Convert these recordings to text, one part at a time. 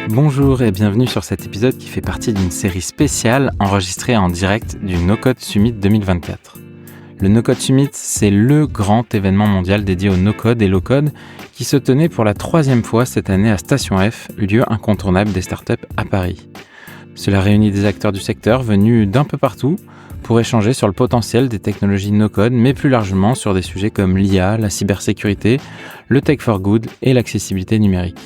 Bonjour et bienvenue sur cet épisode qui fait partie d'une série spéciale enregistrée en direct du No-Code Summit 2024. Le No-Code Summit, c'est le grand événement mondial dédié au no-code et low-code qui se tenait pour la 3e fois cette année à Station F, lieu incontournable des startups à Paris. Cela réunit des acteurs du secteur venus d'un peu partout pour échanger sur le potentiel des technologies no-code, mais plus largement sur des sujets comme l'IA, la cybersécurité, le tech for good et l'accessibilité numérique.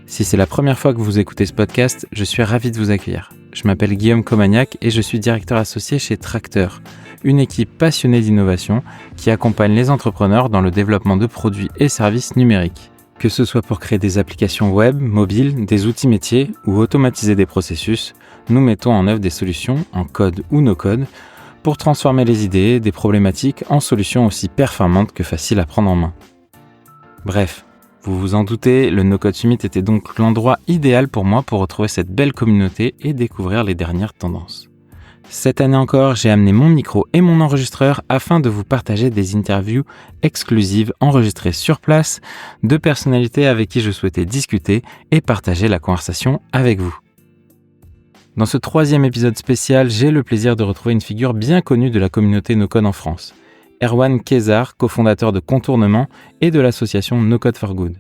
Si c'est la première fois que vous écoutez ce podcast, je suis ravi de vous accueillir. Je m'appelle Guillaume Comagnac et je suis directeur associé chez Tracteur, une équipe passionnée d'innovation qui accompagne les entrepreneurs dans le développement de produits et services numériques. Que ce soit pour créer des applications web, mobiles, des outils métiers ou automatiser des processus, nous mettons en œuvre des solutions, en code ou no-code, pour transformer les idées, des problématiques en solutions aussi performantes que faciles à prendre en main. Bref, vous vous en doutez, le No-Code Summit était donc l'endroit idéal pour moi pour retrouver cette belle communauté et découvrir les dernières tendances. Cette année encore, j'ai amené mon micro et mon enregistreur afin de vous partager des interviews exclusives enregistrées sur place de personnalités avec qui je souhaitais discuter et partager la conversation avec vous. Dans ce 3e épisode spécial, j'ai le plaisir de retrouver une figure bien connue de la communauté no-code en France. Erwan Kezar, cofondateur de Contournement et de l'association No Code for Good.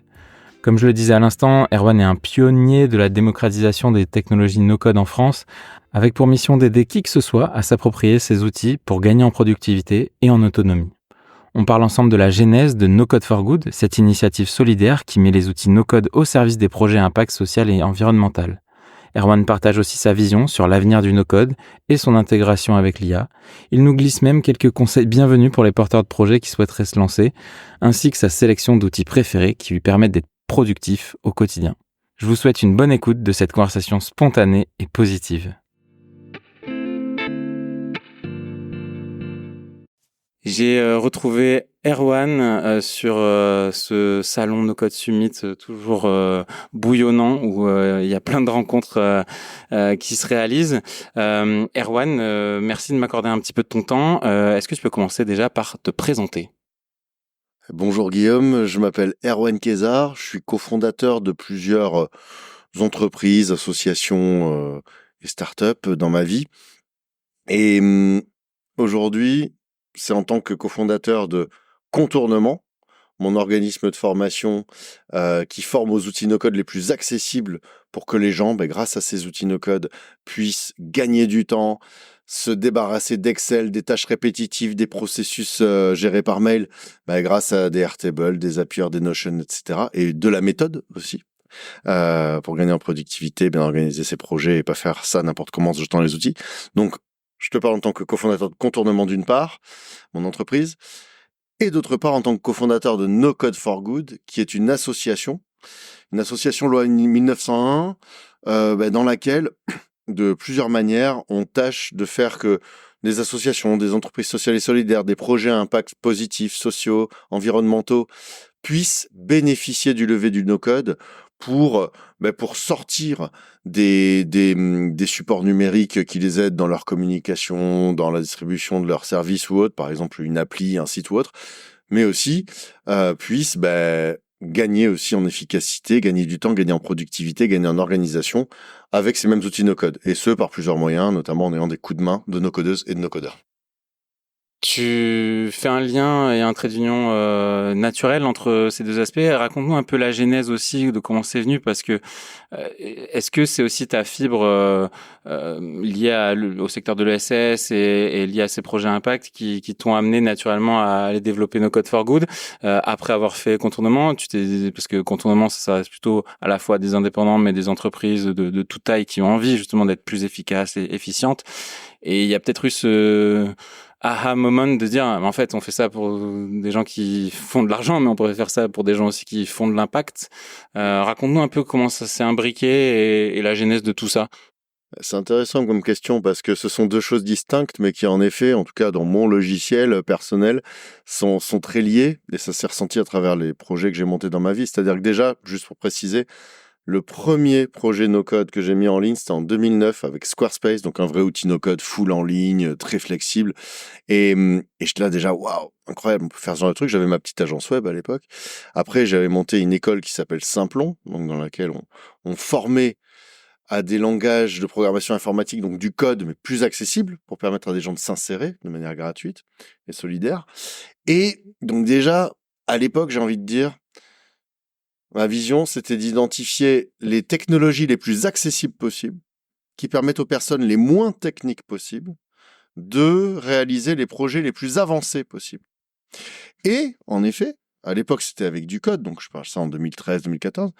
Comme je le disais à l'instant, Erwan est un pionnier de la démocratisation des technologies no-code en France, avec pour mission d'aider qui que ce soit à s'approprier ces outils pour gagner en productivité et en autonomie. On parle ensemble de la genèse de No Code for Good, cette initiative solidaire qui met les outils no-code au service des projets à impact social et environnemental. Erwan partage aussi sa vision sur l'avenir du no-code et son intégration avec l'IA. Il nous glisse même quelques conseils bienvenus pour les porteurs de projets qui souhaiteraient se lancer, ainsi que sa sélection d'outils préférés qui lui permettent d'être productif au quotidien. Je vous souhaite une bonne écoute de cette conversation spontanée et positive. J'ai retrouvé Erwan sur ce salon No Code Summit toujours bouillonnant où il y a plein de rencontres qui se réalisent. Erwan, merci de m'accorder un petit peu de ton temps. Est-ce que tu peux commencer déjà par te présenter ? Bonjour Guillaume, je m'appelle Erwan Kezar, je suis cofondateur de plusieurs entreprises, associations et startups dans ma vie. Et aujourd'hui, c'est en tant que cofondateur de Contournement, mon organisme de formation qui forme aux outils no-code les plus accessibles pour que les gens, grâce à ces outils no-code, puissent gagner du temps, se débarrasser d'Excel, des tâches répétitives, des processus gérés par mail, grâce à des Airtable, des Zapier, des Notion, etc. Et de la méthode aussi, pour gagner en productivité, bien organiser ses projets et pas faire ça n'importe comment en se jetant les outils. Donc, je te parle en tant que cofondateur de Contournement d'une part, mon entreprise, et d'autre part en tant que cofondateur de No Code for Good, qui est une association loi 1901, dans laquelle, de plusieurs manières, on tâche de faire que des associations, des entreprises sociales et solidaires, des projets à impact positif, sociaux, environnementaux, puissent bénéficier du levier du no-code pour sortir des supports numériques qui les aident dans leur communication, dans la distribution de leurs services ou autres, par exemple une appli, un site ou autre, mais aussi puissent gagner aussi en efficacité, gagner du temps, gagner en productivité, gagner en organisation avec ces mêmes outils no-code, et ce par plusieurs moyens, notamment en ayant des coups de main de no-codeuses et de no-codeurs. Tu fais un lien et un trait d'union naturel entre ces deux aspects. Raconte-nous un peu la genèse aussi de comment c'est venu, parce que est-ce que c'est aussi ta fibre liée au secteur de l'ESS et liée à ces projets impact qui t'ont amené naturellement à aller développer No Code for Good après avoir fait Contournement? Parce que Contournement, ça reste plutôt à la fois des indépendants mais des entreprises de toute taille qui ont envie justement d'être plus efficaces et efficientes. Et il y a peut-être eu ce aha moment de dire, en fait, on fait ça pour des gens qui font de l'argent, mais on pourrait faire ça pour des gens aussi qui font de l'impact. Raconte-nous un peu comment ça s'est imbriqué et la genèse de tout ça. C'est intéressant comme question parce que ce sont deux choses distinctes, mais qui en effet, en tout cas dans mon logiciel personnel, sont très liées, et ça s'est ressenti à travers les projets que j'ai montés dans ma vie. C'est-à-dire que déjà, juste pour préciser, Le premier projet no-code que j'ai mis en ligne, c'était en 2009 avec Squarespace, donc un vrai outil no-code full en ligne, très flexible. Et j'étais là déjà, waouh, incroyable, on peut faire ce genre de truc. J'avais ma petite agence web à l'époque. Après, j'avais monté une école qui s'appelle Simplon, donc dans laquelle on formait à des langages de programmation informatique, donc du code, mais plus accessible, pour permettre à des gens de s'insérer de manière gratuite et solidaire. Et donc déjà, à l'époque, j'ai envie de dire, ma vision, c'était d'identifier les technologies les plus accessibles possibles, qui permettent aux personnes les moins techniques possibles de réaliser les projets les plus avancés possibles. Et, en effet, à l'époque, c'était avec du code, donc je parle ça en 2013-2014,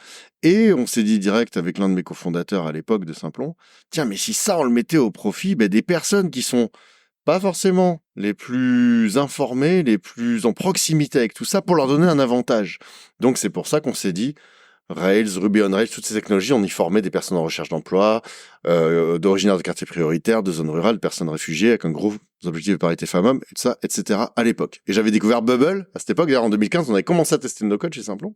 et on s'est dit direct avec l'un de mes cofondateurs à l'époque de Simplon, tiens, mais si ça, on le mettait au profit des personnes qui sont pas forcément les plus informés, les plus en proximité avec tout ça, pour leur donner un avantage. Donc c'est pour ça qu'on s'est dit, Rails, Ruby on Rails, toutes ces technologies, on y formait des personnes en recherche d'emploi, d'originaires de quartiers prioritaires, de zones rurales, personnes réfugiées, avec un gros objectif de parité femmes-hommes, et tout ça, etc. à l'époque. Et j'avais découvert Bubble à cette époque, d'ailleurs en 2015, on avait commencé à tester le no-code chez Simplon.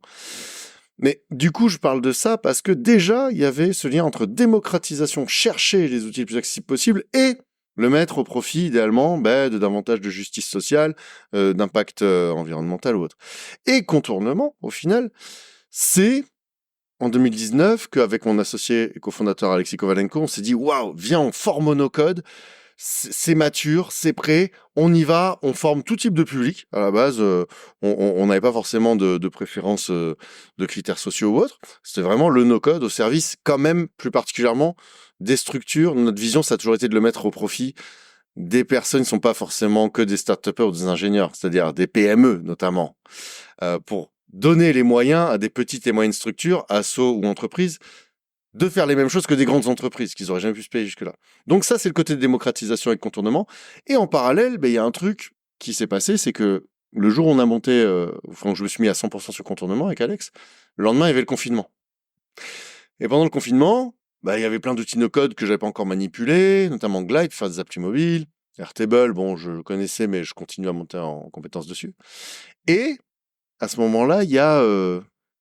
Mais du coup, je parle de ça parce que déjà, il y avait ce lien entre démocratisation, chercher les outils les plus accessibles possibles, et le mettre au profit, idéalement, de davantage de justice sociale, d'impact environnemental ou autre. Et contournement, au final, c'est en 2019 qu'avec mon associé et cofondateur Alexis Kovalenko, on s'est dit « Waouh, viens, on forme au no-code, c'est mature, c'est prêt, on y va, on forme tout type de public. » À la base, on n'avait pas forcément de préférence de critères sociaux ou autres. C'était vraiment le no-code au service, quand même, plus particulièrement, des structures. Notre vision, ça a toujours été de le mettre au profit des personnes qui ne sont pas forcément que des start-upers ou des ingénieurs, c'est-à-dire des PME notamment, pour donner les moyens à des petites et moyennes structures, assos ou entreprises, de faire les mêmes choses que des grandes entreprises qu'ils auraient jamais pu se payer jusque-là. Donc ça, c'est le côté de démocratisation et de contournement. Et en parallèle, il y a un truc qui s'est passé, c'est que le jour où on a monté, je me suis mis à 100% sur contournement avec Alex, le lendemain, il y avait le confinement. Et pendant le confinement, il y avait plein d'outils no-code que j'avais pas encore manipulés, notamment Glide, pour faire des applis mobiles. Airtable, bon, je le connaissais, mais je continue à monter en compétences dessus. Et à ce moment-là, il y a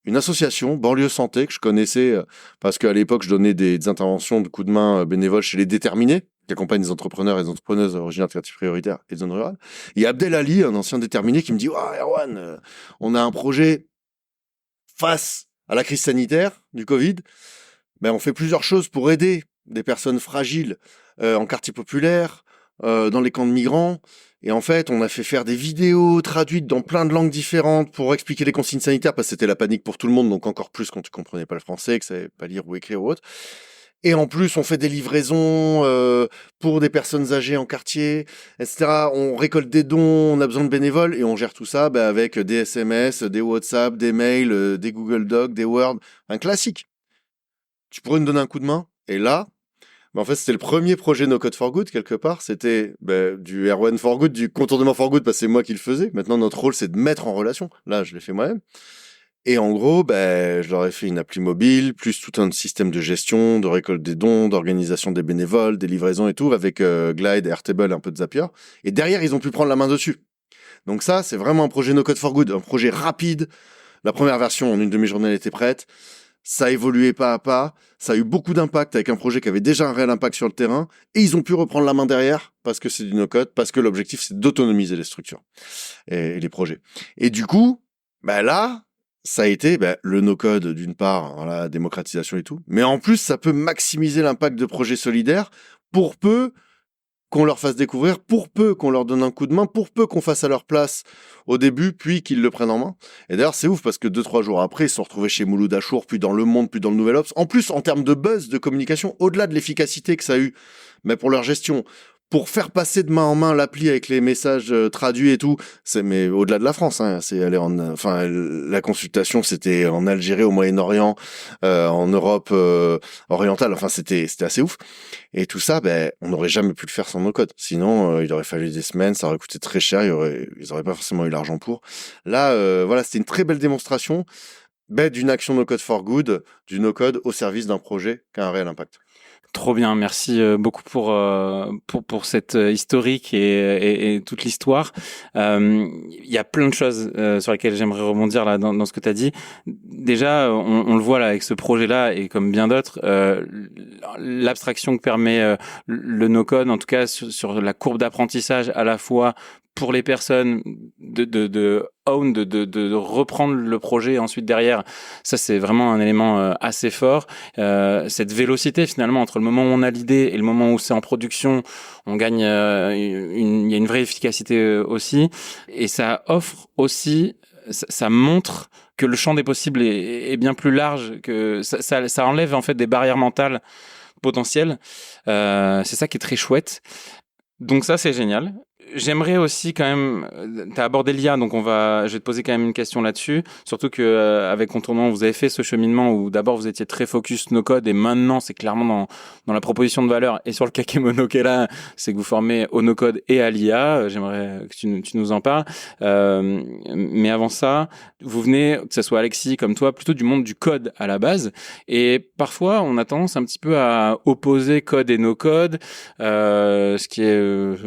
une association, Banlieue Santé, que je connaissais parce qu'à l'époque, je donnais des interventions de coups de main bénévoles chez les Déterminés, qui accompagnent les entrepreneurs et les entrepreneuses originaires de quartiers prioritaires et de zones rurales. Il y a Abdel Ali, un ancien Déterminé, qui me dit « Oh, Erwan, on a un projet face à la crise sanitaire du Covid. On fait plusieurs choses pour aider des personnes fragiles en quartier populaire, dans les camps de migrants. Et en fait, on a fait faire des vidéos traduites dans plein de langues différentes pour expliquer les consignes sanitaires, parce que c'était la panique pour tout le monde, donc encore plus quand tu comprenais pas le français, que tu savais pas lire ou écrire ou autre. Et en plus, on fait des livraisons pour des personnes âgées en quartier, etc. On récolte des dons, on a besoin de bénévoles, et on gère tout ça avec des SMS, des WhatsApp, des mails, des Google Docs, des Word, un classique. Tu pourrais nous donner un coup de main? Et là, en fait, c'était le premier projet No Code for Good, quelque part. C'était du Erwan for Good, du contournement for good, parce que c'est moi qui le faisais. Maintenant, notre rôle, c'est de mettre en relation. Là, je l'ai fait moi-même. Et en gros, je leur ai fait une appli mobile, plus tout un système de gestion, de récolte des dons, d'organisation des bénévoles, des livraisons et tout, avec Glide, Airtable, un peu de Zapier. Et derrière, ils ont pu prendre la main dessus. Donc ça, c'est vraiment un projet No Code for Good, un projet rapide. La première version, en une demi-journée, elle était prête. Ça a évolué pas à pas, ça a eu beaucoup d'impact avec un projet qui avait déjà un réel impact sur le terrain, et ils ont pu reprendre la main derrière, parce que c'est du no-code, parce que l'objectif c'est d'autonomiser les structures et les projets. Et du coup, là, ça a été le no-code d'une part, la démocratisation et tout, mais en plus ça peut maximiser l'impact de projets solidaires pour peu qu'on leur fasse découvrir, pour peu qu'on leur donne un coup de main, pour peu qu'on fasse à leur place au début, puis qu'ils le prennent en main. Et d'ailleurs, c'est ouf parce que 2-3 jours après, ils se sont retrouvés chez Mouloud Achour, puis dans Le Monde, puis dans le Nouvel Obs. En plus, en termes de buzz, de communication, au-delà de l'efficacité que ça a eu, pour leur gestion, pour faire passer de main en main l'appli avec les messages traduits et tout, mais au-delà de la France, c'est aller la consultation, c'était en Algérie, au Moyen-Orient, en Europe orientale. C'était assez ouf. Et tout ça, on n'aurait jamais pu le faire sans nos codes. Sinon, il aurait fallu des semaines, ça aurait coûté très cher, ils auraient pas forcément eu l'argent pour. Là, c'était une très belle démonstration d'une action no code for good, du no code au service d'un projet qui a un réel impact. Trop bien, merci beaucoup pour cette historique et toute l'histoire. Il y a plein de choses sur lesquelles j'aimerais rebondir là dans ce que tu as dit. Déjà, on le voit là avec ce projet-là et comme bien d'autres, l'abstraction que permet le no-code, en tout cas sur la courbe d'apprentissage à la fois pour les personnes de reprendre le projet ensuite derrière, ça c'est vraiment un élément assez fort. Cette vélocité finalement entre le moment où on a l'idée et le moment où c'est en production, on gagne il y a une vraie efficacité aussi, et ça offre aussi, ça montre que le champ des possibles est bien plus large, que ça enlève en fait des barrières mentales potentielles. C'est ça qui est très chouette. Donc ça c'est génial. J'aimerais aussi quand même, tu as abordé l'IA, donc je vais te poser quand même une question là-dessus, surtout que avec Contournement, vous avez fait ce cheminement où d'abord vous étiez très focus no code et maintenant c'est clairement dans la proposition de valeur et sur le kakémono qui est là, c'est que vous formez au no code et à l'IA. J'aimerais que tu nous en parles. Mais avant ça, vous venez, que ce soit Alexis comme toi, plutôt du monde du code à la base, et parfois on a tendance un petit peu à opposer code et no code, ce qui est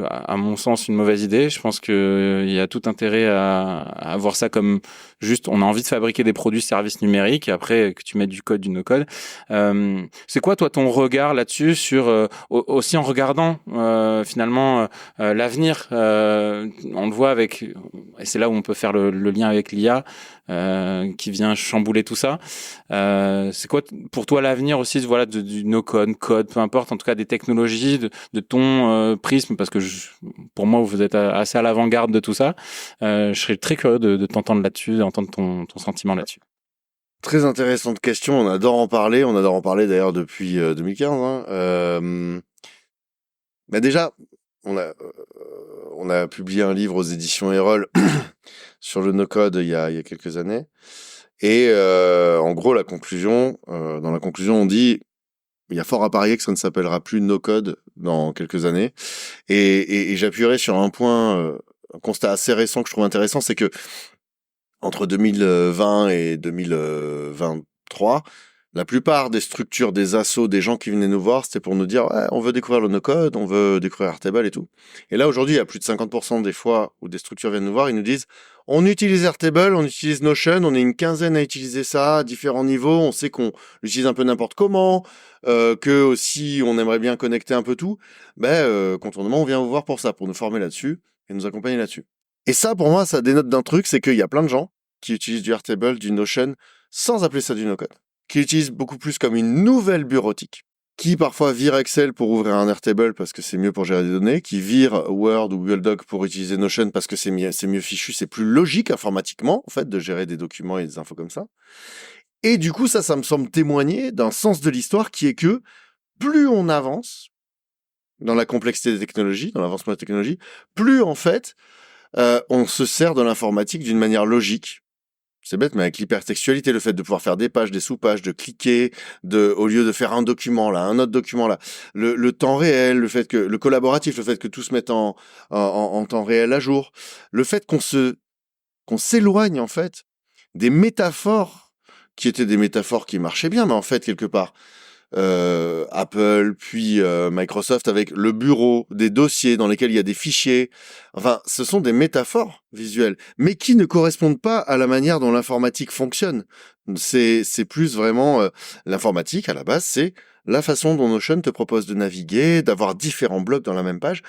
à mon sens une mauvaise idée. Je pense qu'il y a tout intérêt à voir ça comme juste, on a envie de fabriquer des produits services numériques et après que tu mets du code, du no-code. C'est quoi, toi, ton regard là-dessus sur, aussi en regardant finalement l'avenir, on le voit avec, et c'est là où on peut faire le lien avec l'IA qui vient chambouler tout ça. C'est quoi pour toi l'avenir aussi voilà, du no-code, code, peu importe, en tout cas des technologies, de ton prisme, parce que pour moi, vous êtes assez à l'avant-garde de tout ça. Je serais très curieux de t'entendre là-dessus, d'entendre ton sentiment là-dessus. Très intéressante question, on adore en parler d'ailleurs depuis 2015. Déjà, on a publié un livre aux éditions Erol sur le no-code il y a quelques années. Et en gros, dans la conclusion, on dit il y a fort à parier que ça ne s'appellera plus no-code dans quelques années. Et j'appuierai sur un point, un constat assez récent que je trouve intéressant, c'est que entre 2020 et 2023, la plupart des structures, des assos, des gens qui venaient nous voir, c'était pour nous dire ouais, on veut découvrir le no-code, on veut découvrir Airtable et tout. Et là, aujourd'hui, il y a plus de 50% des fois où des structures viennent nous voir, ils nous disent on utilise Airtable, on utilise Notion, on est une quinzaine à utiliser ça à différents niveaux, on sait qu'on l'utilise un peu n'importe comment, que aussi on aimerait bien connecter un peu tout. Contournement, on vient vous voir pour ça, pour nous former là-dessus et nous accompagner là-dessus. Et ça, pour moi, ça dénote d'un truc, c'est qu'il y a plein de gens qui utilisent du Airtable, du Notion, sans appeler ça du no-code, qui l'utilisent beaucoup plus comme une nouvelle bureautique, qui parfois vire Excel pour ouvrir un Airtable parce que c'est mieux pour gérer des données, qui vire Word ou Google Doc pour utiliser Notion parce que c'est mieux fichu, c'est plus logique informatiquement, en fait, de gérer des documents et des infos comme ça. Et du coup, ça me semble témoigner d'un sens de l'histoire qui est que plus on avance dans la complexité des technologies, dans l'avancement des technologies, plus en fait, on se sert de l'informatique d'une manière logique. C'est bête, mais avec l'hypertextualité, le fait de pouvoir faire des pages, des sous-pages, de cliquer, au lieu de faire un document là, un autre document là, le temps réel, le fait que le collaboratif, le fait que tout se mette en temps réel à jour, le fait qu'on s'éloigne en fait des métaphores qui étaient des métaphores qui marchaient bien, mais en fait quelque part Apple, puis Microsoft avec le bureau, des dossiers dans lesquels il y a des fichiers. Enfin, ce sont des métaphores visuelles, mais qui ne correspondent pas à la manière dont l'informatique fonctionne. C'est plus vraiment l'informatique à la base, c'est la façon dont Notion te propose de naviguer, d'avoir différents blocs dans la même page.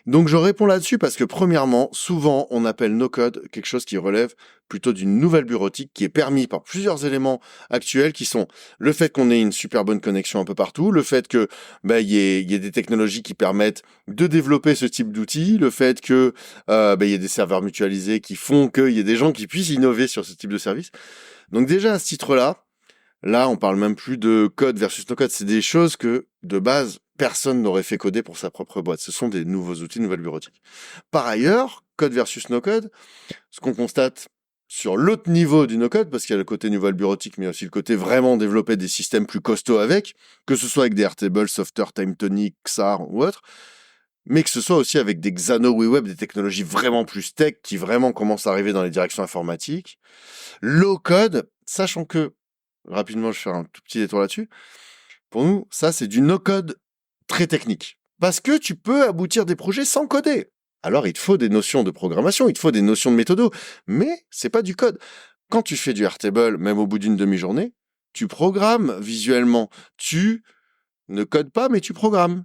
Donc je réponds là-dessus parce que premièrement, souvent on appelle no-code quelque chose qui relève plutôt d'une nouvelle bureautique qui est permis par plusieurs éléments actuels qui sont le fait qu'on ait une super bonne connexion un peu partout, le fait que y ait des technologies qui permettent de développer ce type d'outils, le fait que y ait des serveurs mutualisés qui font qu'il y ait des gens qui puissent innover sur ce type de service. Donc déjà à ce titre-là, on parle même plus de code versus no-code, c'est des choses que de base personne n'aurait fait coder pour sa propre boîte. Ce sont des nouveaux outils, de nouvelles bureautiques. Par ailleurs, code versus no-code, ce qu'on constate sur l'autre niveau du no-code, parce qu'il y a le côté nouvelle bureautique, mais aussi le côté vraiment développer des systèmes plus costauds avec, que ce soit avec des Airtable, Software, TimeTonic, XAR ou autre, mais que ce soit aussi avec des Xano WeWeb, des technologies vraiment plus tech qui vraiment commencent à arriver dans les directions informatiques. Low code, sachant que, rapidement, je vais faire un tout petit détour là-dessus. Pour nous, ça, c'est du no code très technique. Parce que tu peux aboutir des projets sans coder. Alors, il te faut des notions de programmation, il te faut des notions de méthodo, mais c'est pas du code. Quand tu fais du Airtable, même au bout d'une demi-journée, tu programmes visuellement. Tu ne codes pas, mais tu programmes.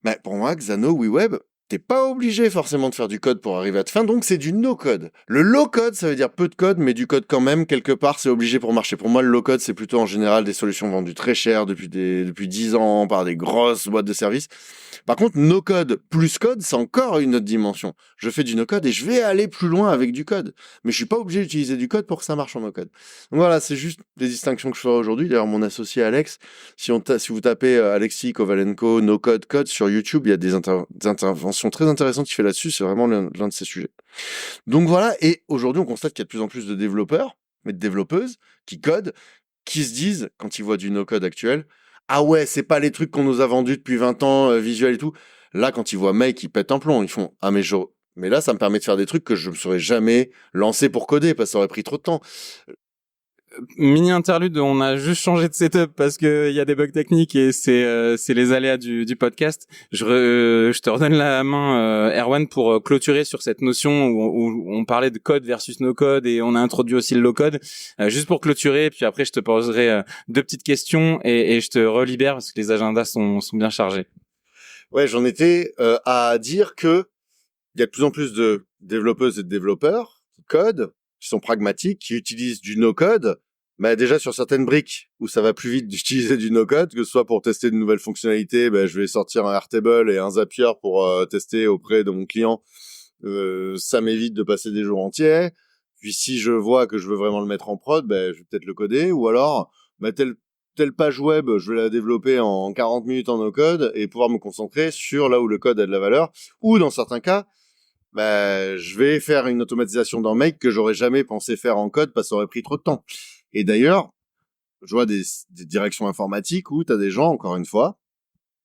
Mais pour moi, Xano, WeWeb, t'es pas obligé forcément de faire du code pour arriver à ta fin, donc c'est du no-code. Le low-code, ça veut dire peu de code, mais du code quand même, quelque part, c'est obligé pour marcher. Pour moi, le low-code, c'est plutôt en général des solutions vendues très chères depuis 10 ans par des grosses boîtes de services. Par contre, no-code plus code, c'est encore une autre dimension. Je fais du no-code et je vais aller plus loin avec du code. Mais je suis pas obligé d'utiliser du code pour que ça marche en no-code. Donc voilà, c'est juste des distinctions que je ferai aujourd'hui. D'ailleurs, mon associé Alex, si vous tapez Alexis Kovalenko, no-code code sur YouTube, il y a des interventions très intéressantes qu'il fait là-dessus. C'est vraiment l'un de ces sujets. Donc voilà. Et aujourd'hui, on constate qu'il y a de plus en plus de développeurs, mais de développeuses qui codent, qui se disent, quand ils voient du no-code actuel, ah ouais, c'est pas les trucs qu'on nous a vendus depuis 20 ans, visuels et tout. Là, quand ils voient Make, ils pètent un plomb. Ils font, ah mais là, ça me permet de faire des trucs que je me serais jamais lancé pour coder parce que ça aurait pris trop de temps. Mini interlude, on a juste changé de setup parce que il y a des bugs techniques et c'est les aléas du podcast. Je te redonne la main, Erwan, pour clôturer sur cette notion où on parlait de code versus no code et on a introduit aussi le low code. Juste pour clôturer, puis après je te poserai deux petites questions et je te relibère parce que les agendas sont bien chargés. Ouais, j'en étais à dire que il y a de plus en plus de développeuses et de développeurs qui codent, qui sont pragmatiques, qui utilisent du no-code. Bah déjà sur certaines briques où ça va plus vite d'utiliser du no-code, que ce soit pour tester de nouvelles fonctionnalités, je vais sortir un Airtable et un Zapier pour tester auprès de mon client. Ça m'évite de passer des jours entiers. Puis si je vois que je veux vraiment le mettre en prod, je vais peut-être le coder. Ou alors, telle page web, je vais la développer en 40 minutes en no-code et pouvoir me concentrer sur là où le code a de la valeur. Ou dans certains cas, je vais faire une automatisation dans Make que j'aurais jamais pensé faire en code parce que ça aurait pris trop de temps. Et d'ailleurs, je vois des directions informatiques où t'as des gens, encore une fois,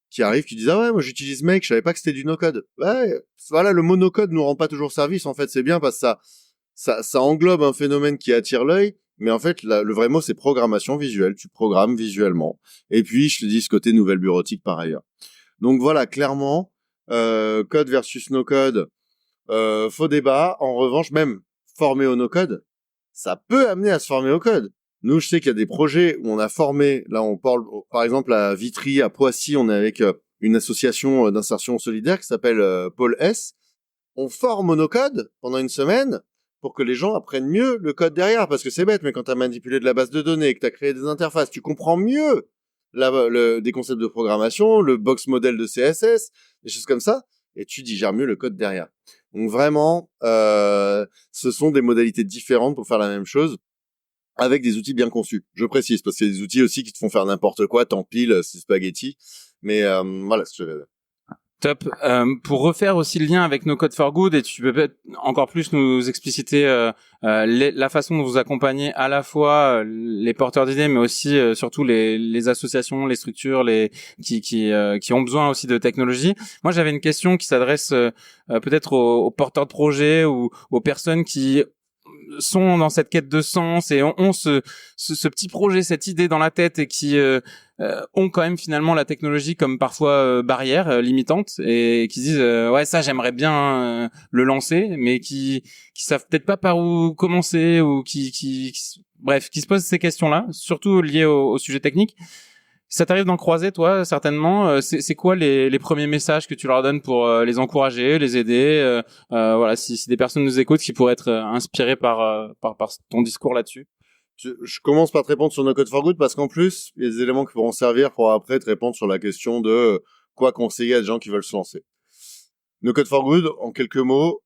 qui arrivent, qui disent, ah ouais, moi j'utilise Make, je savais pas que c'était du no-code. Ouais, voilà, le mot no-code nous rend pas toujours service, en fait, c'est bien parce que ça englobe un phénomène qui attire l'œil, mais en fait, le vrai mot, c'est programmation visuelle, tu programmes visuellement. Et puis, je te dis ce côté nouvelle bureautique par ailleurs. Donc voilà, clairement, code versus no-code, faux débat. En revanche, même former au no-code, ça peut amener à se former au code. Nous, je sais qu'il y a des projets où on a formé, là on parle par exemple à Vitry, à Poissy, on est avec une association d'insertion solidaire qui s'appelle Pôle S. On forme au no-code pendant une semaine pour que les gens apprennent mieux le code derrière, parce que c'est bête, mais quand tu as manipulé de la base de données, que tu as créé des interfaces, tu comprends mieux des concepts de programmation, le box model de CSS, des choses comme ça, et tu digères mieux le code derrière. Donc vraiment, ce sont des modalités différentes pour faire la même chose, avec des outils bien conçus. Je précise, parce qu'il y a des outils aussi qui te font faire n'importe quoi, t'empiles, c'est spaghetti. Mais voilà ce que je vais dire. Top. Pour refaire aussi le lien avec No Code for Good, et tu peux peut-être encore plus nous expliciter la façon dont vous accompagnez à la fois les porteurs d'idées, mais aussi surtout les associations, les structures, qui ont besoin aussi de technologie. Moi, j'avais une question qui s'adresse peut-être aux porteurs de projets ou aux personnes qui sont dans cette quête de sens et ont ce petit projet, cette idée dans la tête et qui ont quand même finalement la technologie comme parfois barrière limitante et qui disent ouais ça j'aimerais bien le lancer mais qui savent peut-être pas par où commencer ou bref qui se posent ces questions-là surtout liées au sujet technique. Ça t'arrive d'en croiser, toi, certainement. C'est quoi les premiers messages que tu leur donnes pour les encourager, les aider voilà, si des personnes nous écoutent qui pourraient être inspirées par ton discours là-dessus. Je commence par te répondre sur No Code for Good parce qu'en plus, il y a des éléments qui pourront servir pour après te répondre sur la question de quoi conseiller à des gens qui veulent se lancer. No Code for Good, en quelques mots,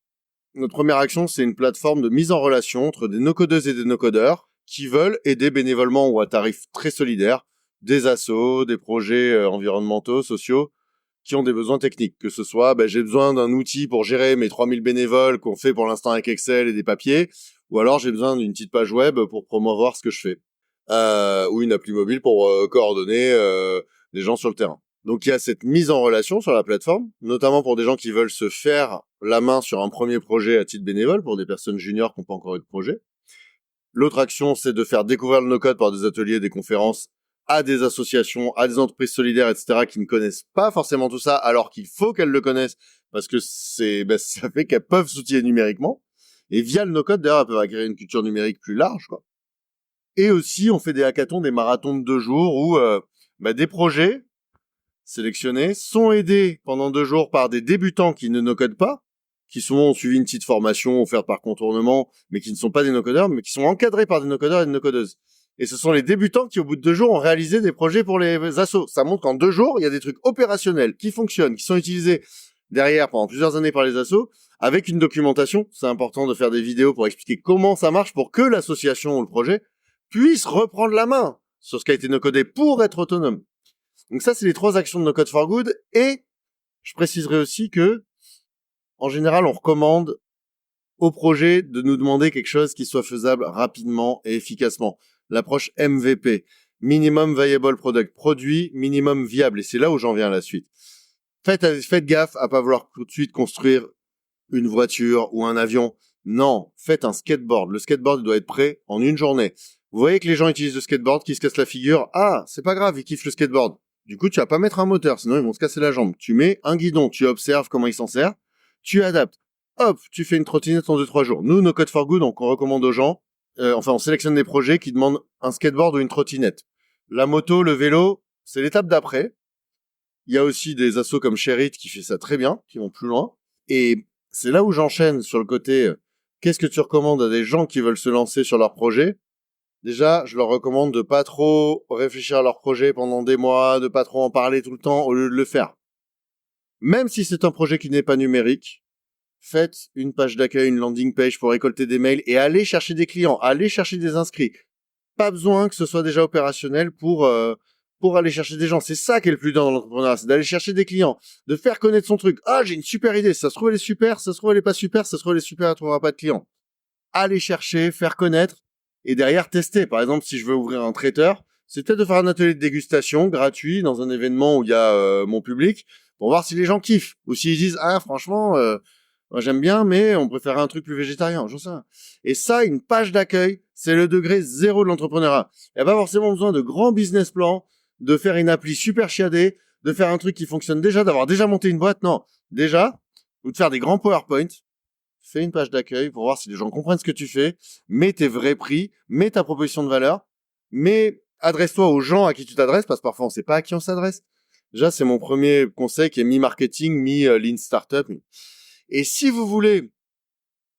notre première action, c'est une plateforme de mise en relation entre des no-codeuses et des no-codeurs qui veulent aider bénévolement ou à tarif très solidaire des assos, des projets environnementaux, sociaux, qui ont des besoins techniques. Que ce soit, j'ai besoin d'un outil pour gérer mes 3000 bénévoles qu'on fait pour l'instant avec Excel et des papiers, ou alors j'ai besoin d'une petite page web pour promouvoir ce que je fais, ou une appli mobile pour coordonner les gens sur le terrain. Donc il y a cette mise en relation sur la plateforme, notamment pour des gens qui veulent se faire la main sur un premier projet à titre bénévole, pour des personnes juniors qui n'ont pas encore eu de projet. L'autre action, c'est de faire découvrir le no-code par des ateliers, des conférences à des associations, à des entreprises solidaires, etc., qui ne connaissent pas forcément tout ça, alors qu'il faut qu'elles le connaissent, parce que ça fait qu'elles peuvent s'outiller numériquement. Et via le no-code, d'ailleurs, elles peuvent acquérir une culture numérique plus large, quoi. Et aussi, on fait des hackathons, des marathons de 2 jours où des projets sélectionnés sont aidés pendant 2 jours par des débutants qui ne no-codent pas, qui souvent ont suivi une petite formation offerte par Contournement, mais qui ne sont pas des no-codeurs, mais qui sont encadrés par des no-codeurs et des no-codeuses. Et ce sont les débutants qui, au bout de 2 jours, ont réalisé des projets pour les assos. Ça montre qu'en 2 jours, il y a des trucs opérationnels qui fonctionnent, qui sont utilisés derrière pendant plusieurs années par les assos, avec une documentation. C'est important de faire des vidéos pour expliquer comment ça marche pour que l'association ou le projet puisse reprendre la main sur ce qui a été no-codé pour être autonome. Donc ça, c'est les 3 actions de No Code for Good. Et je préciserai aussi que, en général, on recommande au projet de nous demander quelque chose qui soit faisable rapidement et efficacement. L'approche MVP, Minimum Viable Product, produit minimum viable. Et c'est là où j'en viens à la suite. Faites gaffe à pas vouloir tout de suite construire une voiture ou un avion. Non, faites un skateboard. Le skateboard doit être prêt en une journée. Vous voyez que les gens utilisent le skateboard, qui se cassent la figure. Ah, c'est pas grave, ils kiffent le skateboard. Du coup, tu vas pas mettre un moteur, sinon ils vont se casser la jambe. Tu mets un guidon, tu observes comment il s'en sert, tu adaptes. Hop, tu fais une trottinette en 2-3 jours. Nous, No Code for Good, donc on recommande aux gens, on sélectionne des projets qui demandent un skateboard ou une trottinette. La moto, le vélo, c'est l'étape d'après. Il y a aussi des assos comme Sherit qui fait ça très bien, qui vont plus loin. Et c'est là où j'enchaîne sur le côté, qu'est-ce que tu recommandes à des gens qui veulent se lancer sur leur projet? Déjà, je leur recommande de pas trop réfléchir à leur projet pendant des mois, de pas trop en parler tout le temps au lieu de le faire. Même si c'est un projet qui n'est pas numérique, faites une page d'accueil, une landing page pour récolter des mails et allez chercher des clients, allez chercher des inscrits. Pas besoin que ce soit déjà opérationnel pour aller chercher des gens. C'est ça qui est le plus dur dans l'entrepreneuriat, c'est d'aller chercher des clients, de faire connaître son truc. Ah, j'ai une super idée, ça se trouve elle est super, ça se trouve elle est pas super, ça se trouve elle est super, elle trouvera pas de clients. Allez chercher, faire connaître. Et derrière, tester. Par exemple, si je veux ouvrir un traiteur, c'est peut-être de faire un atelier de dégustation gratuit dans un événement où il y a mon public pour voir si les gens kiffent. Ou s'ils disent, ah, franchement, moi, j'aime bien, mais on préférait un truc plus végétarien. J'en sais rien. Et ça, une page d'accueil, c'est le degré 0 de l'entrepreneuriat. Il n'y a pas forcément besoin de grands business plans, de faire une appli super chiadée, de faire un truc qui fonctionne déjà, d'avoir déjà monté une boîte. Non. Déjà, ou de faire des grands PowerPoint. Fais une page d'accueil pour voir si les gens comprennent ce que tu fais, mets tes vrais prix, mets ta proposition de valeur, mais adresse-toi aux gens à qui tu t'adresses, parce que parfois on sait pas à qui on s'adresse. Déjà, c'est mon premier conseil qui est mi-marketing, mi-lean startup. Et si vous voulez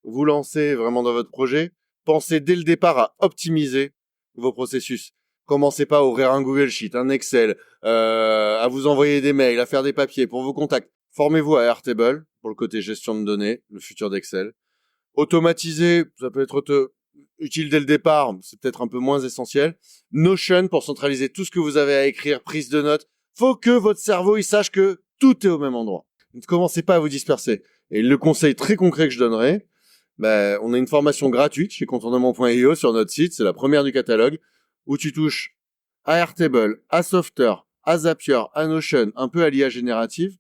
vous lancer vraiment dans votre projet, pensez dès le départ à optimiser vos processus. Commencez pas à ouvrir un Google Sheet, un Excel, à vous envoyer des mails, à faire des papiers pour vos contacts. Formez-vous à Airtable pour le côté gestion de données, le futur d'Excel. Automatiser, ça peut être utile dès le départ, c'est peut-être un peu moins essentiel. Notion pour centraliser tout ce que vous avez à écrire, prise de notes. Faut que votre cerveau il sache que tout est au même endroit. Ne commencez pas à vous disperser. Et le conseil très concret que je donnerais, on a une formation gratuite chez contournement.io sur notre site, c'est la première du catalogue, où tu touches à Airtable, à Softer, à Zapier, à Notion, un peu à l'IA générative.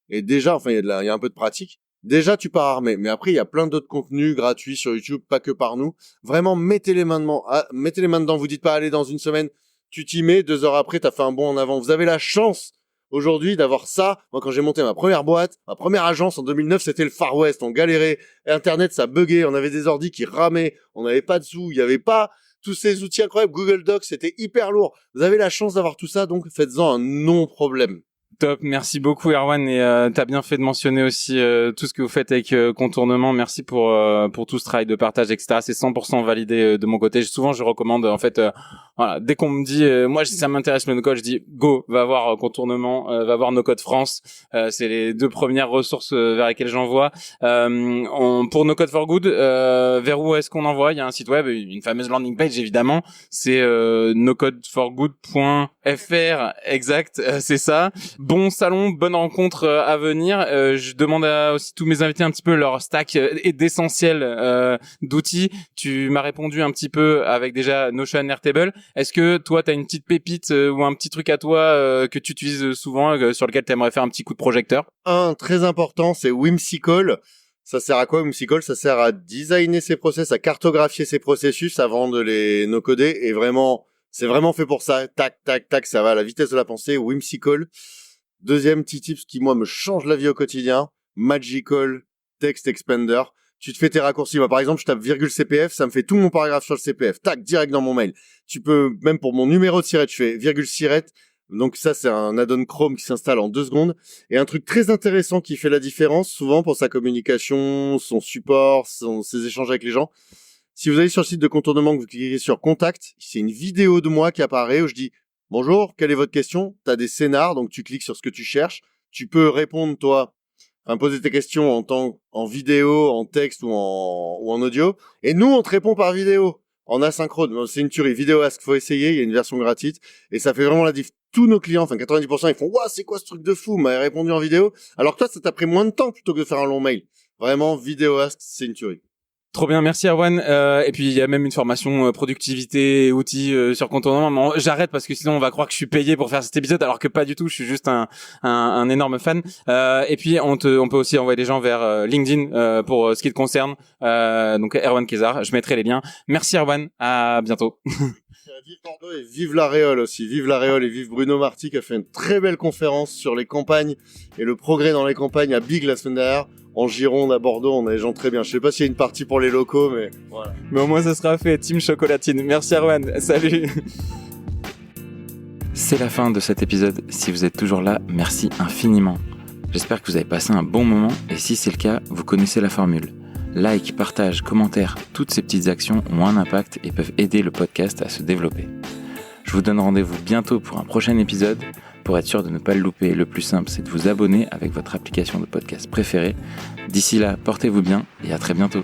Et déjà, enfin, il y a un peu de pratique. Déjà, tu pars armé. Mais après, il y a plein d'autres contenus gratuits sur YouTube, pas que par nous. Vraiment, mettez les mains dedans. Vous dites pas, allez, dans une semaine, tu t'y mets, 2 heures après, t'as fait un bond en avant. Vous avez la chance, aujourd'hui, d'avoir ça. Moi, quand j'ai monté ma première boîte, ma première agence en 2009, c'était le Far West. On galérait. Internet, ça buguait. On avait des ordis qui ramaient. On n'avait pas de sous. Il n'y avait pas tous ces outils incroyables. Google Docs, c'était hyper lourd. Vous avez la chance d'avoir tout ça, donc faites-en un non-problème. Top, merci beaucoup Erwan, et t'as bien fait de mentionner aussi tout ce que vous faites avec Contournement. Merci pour tout ce travail de partage, etc. C'est 100% validé de mon côté. Souvent je recommande en fait, voilà, dès qu'on me dit moi si ça m'intéresse le no-code, je dis go, va voir Contournement, va voir No Code France. C'est les 2 premières ressources vers lesquelles j'envoie. Pour No Code for Good, vers où est-ce qu'on envoie? Il y a un site web, une fameuse landing page évidemment. C'est nocodeforgood.fr, exact, c'est ça. bon salon, bonne rencontre à venir. Je demande à aussi tous mes invités un petit peu leur stack et d'essentiels d'outils. Tu m'as répondu un petit peu avec déjà Notion, Airtable. Est-ce que toi, tu as une petite pépite ou un petit truc à toi que tu utilises souvent, sur lequel tu aimerais faire un petit coup de projecteur? Un très important, c'est Whimsical. Ça sert à quoi, Whimsical? Ça sert à designer ses process, à cartographier ses processus avant de les no-coder. Et vraiment, c'est vraiment fait pour ça. Tac, tac, tac, ça va à la vitesse de la pensée. Whimsical. Deuxième petit tip qui, moi, me change la vie au quotidien. Magical Text Expander. Tu te fais tes raccourcis. Moi, par exemple, je tape .cpf, ça me fait tout mon paragraphe sur le CPF. Tac, direct dans mon mail. Tu peux, même pour mon numéro de siret, je fais siret. Donc ça, c'est un add-on Chrome qui s'installe en 2 secondes. Et un truc très intéressant qui fait la différence, souvent pour sa communication, son support, ses échanges avec les gens. Si vous allez sur le site de contournement, que vous cliquez sur Contact, c'est une vidéo de moi qui apparaît où je dis « Bonjour, quelle est votre question ?» Tu as des scénars, donc tu cliques sur ce que tu cherches. Tu peux répondre, toi, poser tes questions en vidéo, en texte ou en audio. Et nous, on te répond par vidéo, en asynchrone. C'est une tuerie. Vidéo Ask, faut essayer, il y a une version gratuite. Et ça fait vraiment la diff. Tous nos clients, 90%, ils font « Waouh, c'est quoi ce truc de fou ?» M'avait répondu en vidéo. Alors que toi, ça t'a pris moins de temps plutôt que de faire un long mail. Vraiment, Vidéo Ask, c'est une tuerie. Trop bien, merci Erwan. Et puis il y a même une formation productivité, outils sur contournement. J'arrête parce que sinon on va croire que je suis payé pour faire cet épisode, alors que pas du tout. Je suis juste un énorme fan. Et puis on peut aussi envoyer des gens vers LinkedIn pour ce qui te concerne. Donc Erwan Kezar, je mettrai les liens. Merci Erwan, à bientôt. Vive Bordeaux et vive la Réole aussi. Vive la Réole et vive Bruno Marty qui a fait une très belle conférence sur les campagnes et le progrès dans les campagnes à Big la semaine dernière. En Gironde, à Bordeaux, on a des gens très bien. Je sais pas s'il y a une partie pour les locaux, mais voilà. Mais au moins ça sera fait. Team Chocolatine. Merci Erwan. Salut. C'est la fin de cet épisode. Si vous êtes toujours là, merci infiniment. J'espère que vous avez passé un bon moment et si c'est le cas, vous connaissez la formule. Like, partage, commentaire, toutes ces petites actions ont un impact et peuvent aider le podcast à se développer. Je vous donne rendez-vous bientôt pour un prochain épisode. Pour être sûr de ne pas le louper, le plus simple, c'est de vous abonner avec votre application de podcast préférée. D'ici là, portez-vous bien et à très bientôt.